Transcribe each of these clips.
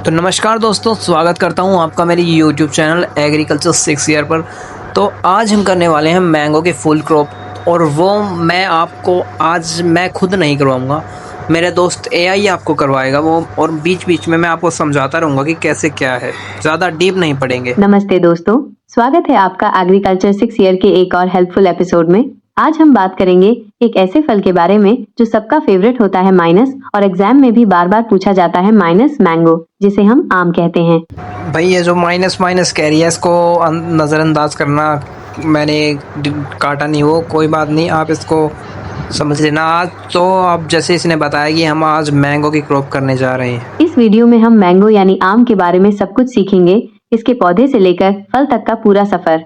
तो नमस्कार दोस्तों, स्वागत करता हूं आपका मेरी YouTube चैनल एग्रीकल्चर 6 ईयर पर। तो आज हम करने वाले हैं मैंगो की फुल क्रॉप, और वो मैं खुद नहीं करवाऊंगा, मेरे दोस्त AI आपको करवाएगा वो, और बीच बीच में मैं आपको समझाता रहूँगा कि कैसे क्या है, ज़्यादा डीप नहीं पड़ेंगे। नमस्ते दोस्तों, स्वागत है आपका एग्रीकल्चर 6 ईयर के एक और हेल्पफुल एपिसोड में। आज हम बात करेंगे एक ऐसे फल के बारे में जो सबका फेवरेट होता है माइनस, और एग्जाम में भी बार बार पूछा जाता है माइनस मैंगो, जिसे हम आम कहते हैं। भाई ये जो माइनस कह रही है, इसको नज़रअंदाज करना, मैंने काटा नहीं, वो कोई बात नहीं, आप इसको समझ लेना। आज तो अब जैसे इसने बताया कि हम आज मैंगो की क्रॉप करने जा रहे हैं। इस वीडियो में हम मैंगो यानी आम के बारे में सब कुछ सीखेंगे, इसके पौधे से लेकर फल तक का पूरा सफर।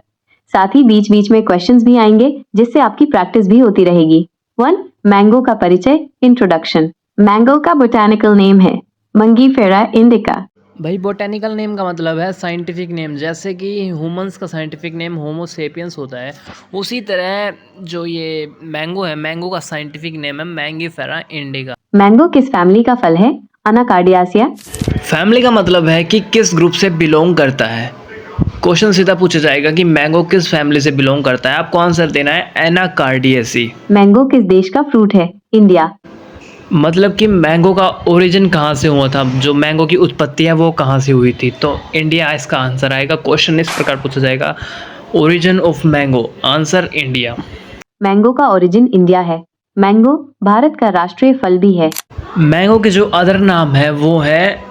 साथ ही बीच बीच में क्वेश्चंस भी आएंगे, जिससे आपकी प्रैक्टिस भी होती रहेगी। 1. मैंगो का परिचय, इंट्रोडक्शन। मैंगो का बोटैनिकल नेम है मंगीफेरा इंडिका। भाई बोटेनिकल नेम का मतलब है साइंटिफिक नेम। जैसे कि ह्यूमंस का साइंटिफिक नेम होमो सेपियंस होता है, उसी तरह जो ये मैंगो है, मैंगो का साइंटिफिक नेम है मैंगीफेरा इंडिका। मैंगो किस फैमिली का फल है? अनाकार्डियासिया। फैमिली का मतलब है कि किस ग्रुप से बिलोंग करता है। क्वेश्चन सीधा पूछा जाएगा कि मैंगो किस फैमिली से बिलोंग करता है, आपको आंसर देना है एनाकार्डियेसी। मैंगो किस देश का फ्रूट है? इंडिया। मतलब कि मैंगो का ओरिजिन कहाँ से हुआ था, जो मैंगो की उत्पत्ति है वो कहाँ से हुई थी, तो इंडिया इसका आंसर आएगा। क्वेश्चन इस प्रकार पूछा जाएगा, origin of mango, answer India. Mango का ओरिजिन इंडिया है। मैंगो भारत का राष्ट्रीय फल भी है। मैंगो के जो अदर नाम है वो है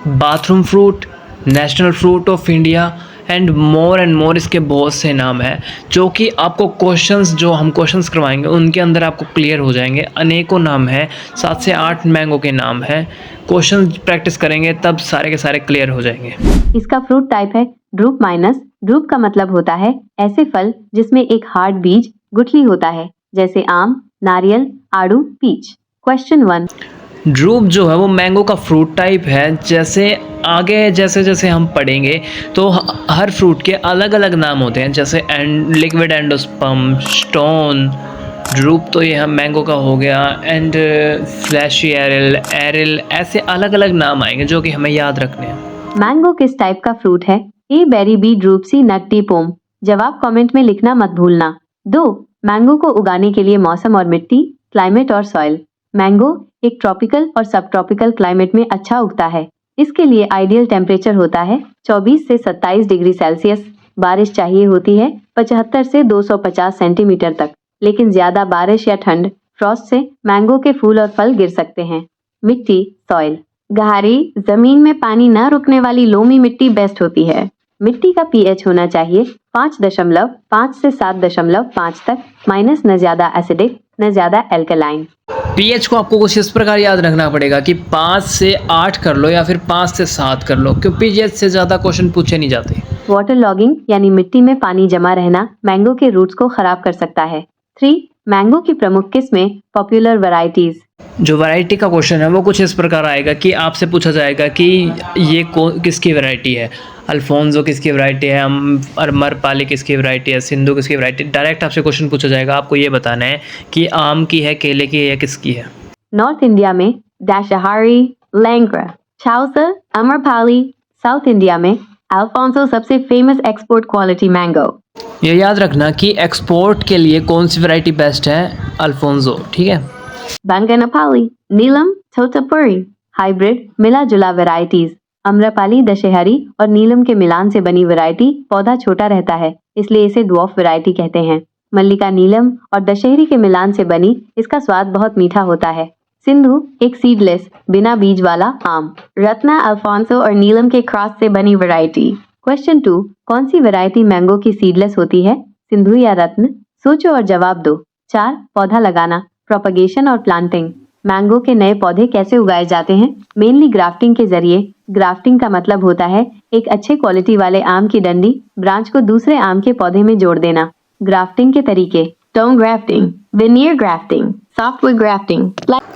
bathroom fruit, national fruit of India and more इसके बहुत से नाम हैं, जो कि आपको क्वेश्चंस जो हम क्वेश्चंस करवाएंगे उनके अंदर आपको क्लियर हो जाएंगे। अनेकों नाम हैं, 7 से 8 मैंगो के नाम हैं। क्वेश्चन प्रैक्टिस करेंगे तब सारे के सारे क्लियर हो जाएंगे। इसका फ्रूट टाइप है ड्रूप माइनस। ड्रूप का मतलब होता है ऐसे फल जिसमें एक हार्ड बीज गुठली होता है, जैसे आम, नारियल, आड़ू, पीच। क्वेश्चन 1। ड्रूप जो है वो मैंगो का फ्रूट टाइप है। जैसे आगे जैसे हम पढ़ेंगे तो हर फ्रूट के अलग अलग नाम होते हैं, जैसे लिक्विड एंडोस्पर्म, स्टोन, ड्रूप तो ये हम मैंगो का हो गया, एंड फ्लैशी एरिल, ऐसे अलग अलग नाम आएंगे जो कि हमें याद रखने हैं। मैंगो किस टाइप का फ्रूट है? ए बेरी, बी ड्रूप, सी नट, डी पोम। जवाब कमेंट में लिखना मत भूलना। 2. मैंगो को उगाने के लिए मौसम और मिट्टी, क्लाइमेट और सॉइल। मैंगो एक ट्रॉपिकल और सब ट्रॉपिकल क्लाइमेट में अच्छा उगता है। इसके लिए आइडियल टेम्परेचर होता है 24 से 27 डिग्री सेल्सियस। बारिश चाहिए होती है 75 से 250 सेंटीमीटर तक, लेकिन ज्यादा बारिश या ठंड, फ्रॉस्ट से मैंगो के फूल और फल गिर सकते हैं। मिट्टी, सॉइल। गहरी जमीन में पानी न रुकने वाली लोमी मिट्टी बेस्ट होती है। मिट्टी का pH होना चाहिए 5.5 से 7.5 तक, माइनस, न ज्यादा एसिडिक न ज्यादा एल्कलाइन। pH को आपको कुछ इस प्रकार याद रखना पड़ेगा कि 5 से 8 कर लो या फिर 5 से 7 कर लो, क्योंकि pH से ज़्यादा क्वेश्चन पूछे नहीं जाते। वाटर लॉगिंग यानी मिट्टी में पानी जमा रहना मैंगो के रूट्स को खराब कर सकता है। 3. मैंगो की प्रमुख किस्में, पॉपुलर वैरायटीज। जो वैरायटी का क्वेश्चन है वो कुछ इस प्रकार आएगा कि आपसे पूछा जाएगा कि ये किसकी वैरायटी है, अल्फोंसो किसकी वैरायटी है, अमरपाली किसकी वैरायटी है, सिंधु किसकी वैरायटी। डायरेक्ट आपसे क्वेश्चन पूछा जाएगा, आपको ये बताना है कि आम की है, केले की है या किसकी है। नॉर्थ इंडिया में दाशहारी, लैंग्रा, चाउसा, अमरपाली। साउथ इंडिया में अल्फोंसो सबसे फेमस एक्सपोर्ट क्वालिटी मैंगो। ये याद रखना कि एक्सपोर्ट के लिए कौन सी वैरायटी बेस्ट है, अल्फोंसो, ठीक है। बैंगनापाली, नीलम, तोतापुरी, हाइब्रिड मिला जुला वैरायटीज। अम्रपाली दशहरी और नीलम के मिलान से बनी वैरायटी, पौधा छोटा रहता है इसलिए इसे ड्वार्फ वैरायटी कहते हैं। मल्लिका नीलम और दशहरी के मिलान से बनी, इसका स्वाद बहुत मीठा होता है। सिंधु एक सीडलेस बिना बीज वाला आम। रत्ना अल्फोंसो और नीलम के क्रॉस से बनी वैरायटी। क्वेश्चन 2। कौन सी वैरायटी मैंगो की सीडलेस होती है, सिंधु या रत्न? सोचो और जवाब दो। 4. पौधा लगाना, प्रोपगेशन और प्लांटिंग। मैंगो के नए पौधे कैसे उगाए जाते हैं? मेनली ग्राफ्टिंग के जरिए। ग्राफ्टिंग का मतलब होता है एक अच्छे क्वालिटी वाले आम की डंडी, ब्रांच को दूसरे आम के पौधे में जोड़ देना। ग्राफ्टिंग के तरीके: stone grafting, vernier grafting, softwood grafting.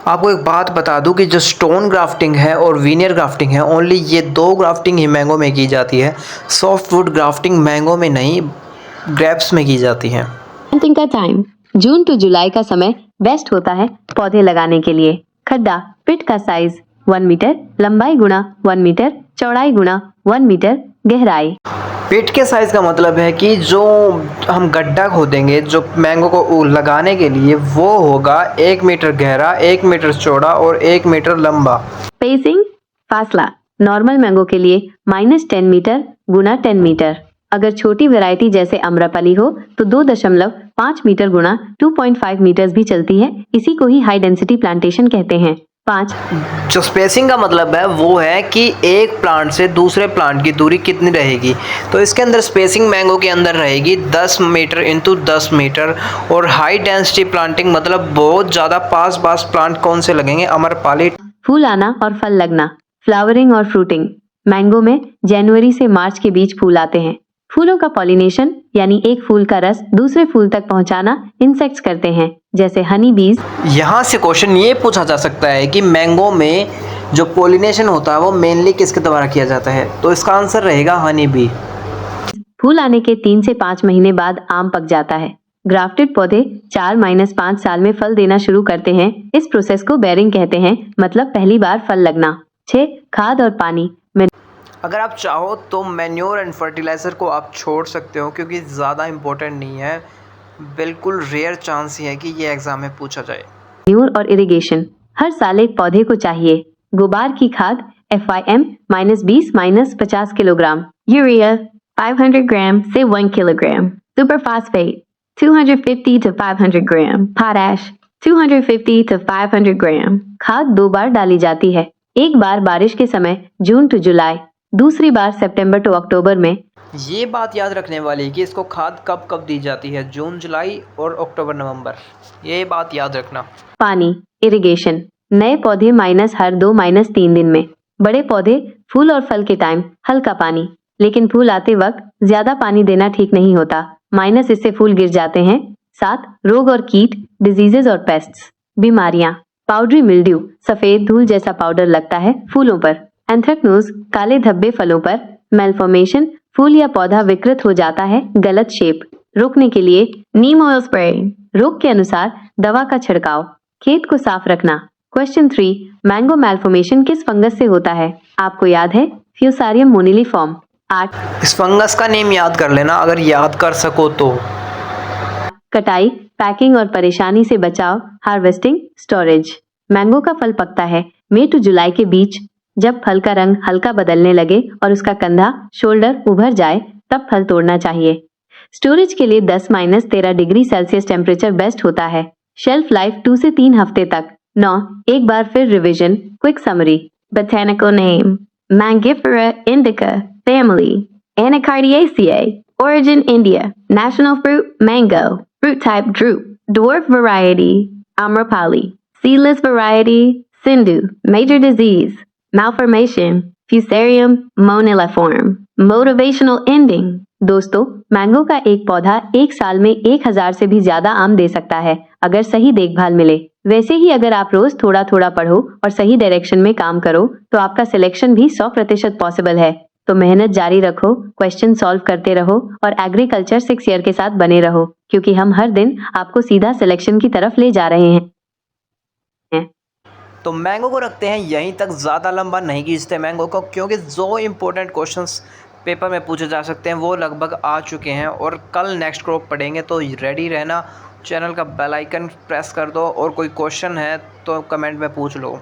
आपको एक बात बता दूं कि जो स्टोन ग्राफ्टिंग है और वीनियर ग्राफ्टिंग है, ओनली ये 2 ग्राफ्टिंग ही मैंगो में की जाती है। सॉफ्टवुड ग्राफ्टिंग मैंगो में नहीं, ग्रेप्स में की जाती है। प्लांटिंग का टाइम: जून टू जुलाई का समय बेस्ट होता है पौधे लगाने के लिए। खड्डा, पिट का साइज 1 मीटर, लंबाई गुणा 1 मीटर, चौड़ाई गुणा 1 मीटर, गहराई। पिट के साइज़ का मतलब है कि जो हम गड्ढा खोदेंगे जो मैंगो को लगाने के लिए, वो होगा 1 मीटर गहरा, 1 मीटर चौड़ा और 1 मीटर लंबा। स्पेसिंग, फासला नॉर्मल मैंगो के लिए -10 मीटर गुणा 10 मीटर। अगर छोटी वैरायटी जैसे अम्रपाली हो तो 2.5 मीटर गुणा 2.5 मीटर्स भी चलती है। इसी को ही हाई डेंसिटी प्लांटेशन कहते हैं। 5. जो स्पेसिंग का मतलब है वो है कि एक प्लांट से दूसरे प्लांट की दूरी कितनी रहेगी। तो इसके अंदर स्पेसिंग मैंगो के अंदर रहेगी 10 मीटर इंटू 10 मीटर। और हाई डेंसिटी प्लांटिंग मतलब बहुत ज़्यादा पास प्लांट कौन से लगेंगे? अम्रपाली। फूल आना और फल लगना, फ्लावरिंग और फ्रूटिंग। मैंगो में जनवरी से मार्च के बीच फूल आते हैं। फूलों का पॉलिनेशन यानी एक फूल का रस दूसरे फूल तक पहुंचाना इंसेक्ट्स करते हैं, जैसे हनी बीज। यहाँ से क्वेश्चन ये पूछा जा सकता है कि मैंगो में जो पॉलिनेशन होता है वो मेनली किसके द्वारा किया जाता है? तो इसका आंसर रहेगा हनी बी। फूल आने के 3 से 5 महीने बाद आम पक जाता है। ग्राफ्टेड पौधे 4-5 साल में फल देना शुरू करते हैं। इस प्रोसेस को बेयरिंग कहते हैं, मतलब पहली बार फल लगना। 6. खाद और पानी। अगर आप चाहो तो मैन्योर एंड फर्टिलाइज़र को आप छोड़ सकते हो क्योंकि ज़्यादा इम्पोर्टेंट नहीं है। बिल्कुल रेयर चांस ही है कि ये एग्ज़ाम में पूछा जाए। मैन्योर और इरिगेशन हर साल एक पौधे को चाहिए। गुबार की खाद FIM -20-50 किलोग्राम, यूरिया 500 ग्राम से 1 kilogram, superphosphate 250 to 500 gram, potash 250 to 500 ग्राम। खाद 2 बार डाली जाती है, एक बार बारिश के समय जून टू जुलाई, दूसरी बार सितंबर टू अक्टूबर में। ये बात याद रखने वाली है कि इसको खाद कब कब दी जाती है, जून जुलाई और अक्टूबर नवंबर, ये बात याद रखना। पानी, इरिगेशन नए पौधे हर 2-3 दिन में। बड़े पौधे फूल और फल के टाइम हल्का पानी, लेकिन फूल आते वक्त ज्यादा पानी देना ठीक नहीं होता, इससे फूल गिर जाते हैं। 7. रोग और कीट, डिजीजेज और पेस्ट्स। बीमारियां, पाउडरी मिल्ड्यू सफेद धूल जैसा पाउडर लगता है फूलों पर। एंथ्रेक्नोज काले धब्बे फलों पर। मेलफॉर्मेशन फूल या पौधा विकृत हो जाता है, गलत शेप। रोकने के लिए नीम ऑयल स्प्रे। रोग के अनुसार दवा का छिड़काव। खेत को साफ रखना। क्वेश्चन 3. मैंगो मेलफॉर्मेशन किस फंगस से होता है? आपको याद है फ्यूसारियम मोनिलीफॉर्म। 8. इस फंगस का नेम याद कर लेना अगर याद कर सको तो। कटाई, पैकिंग और परेशानी से बचाव, हार्वेस्टिंग, स्टोरेज। मैंगो का फल पकता है मई टू जुलाई के बीच। जब फल का रंग हल्का बदलने लगे और उसका कंधा शोल्डर उभर जाए तब फल तोड़ना चाहिए। स्टोरेज के लिए 10-13 डिग्री सेल्सियस टेम्परेचर बेस्ट होता है। शेल्फ लाइफ 2 से 3 हफ्ते तक। 9. एक बार फिर revision, quick summary. Botanical name Mangifera indica family, Anacardiaceae, origin India, national fruit mango, fruit type drupe, dwarf variety Amrapali, seedless variety Sindhu, major disease malformation Fusarium moniliform, motivational ending। दोस्तों, mango का एक पौधा एक साल में 1000 से भी ज्यादा आम दे सकता है अगर सही देखभाल मिले। वैसे ही अगर आप रोज थोड़ा थोड़ा पढ़ो और सही डायरेक्शन में काम करो तो आपका सिलेक्शन भी 100% पॉसिबल है। तो मेहनत जारी रखो, क्वेश्चन सॉल्व करते रहो और एग्रीकल्चर 6 ईयर के साथ बने रहो, क्योंकि हम हर दिन आपको सीधा सिलेक्शन की तरफ ले जा रहे हैं। तो मैंगो को रखते हैं यहीं तक, ज़्यादा लंबा नहीं खींचते मैंगो को, क्योंकि जो इम्पोर्टेंट क्वेश्चंस पेपर में पूछे जा सकते हैं वो लगभग आ चुके हैं और कल नेक्स्ट क्रॉप पढ़ेंगे। तो रेडी रहना, चैनल का बेल आइकन प्रेस कर दो और कोई क्वेश्चन है तो कमेंट में पूछ लो।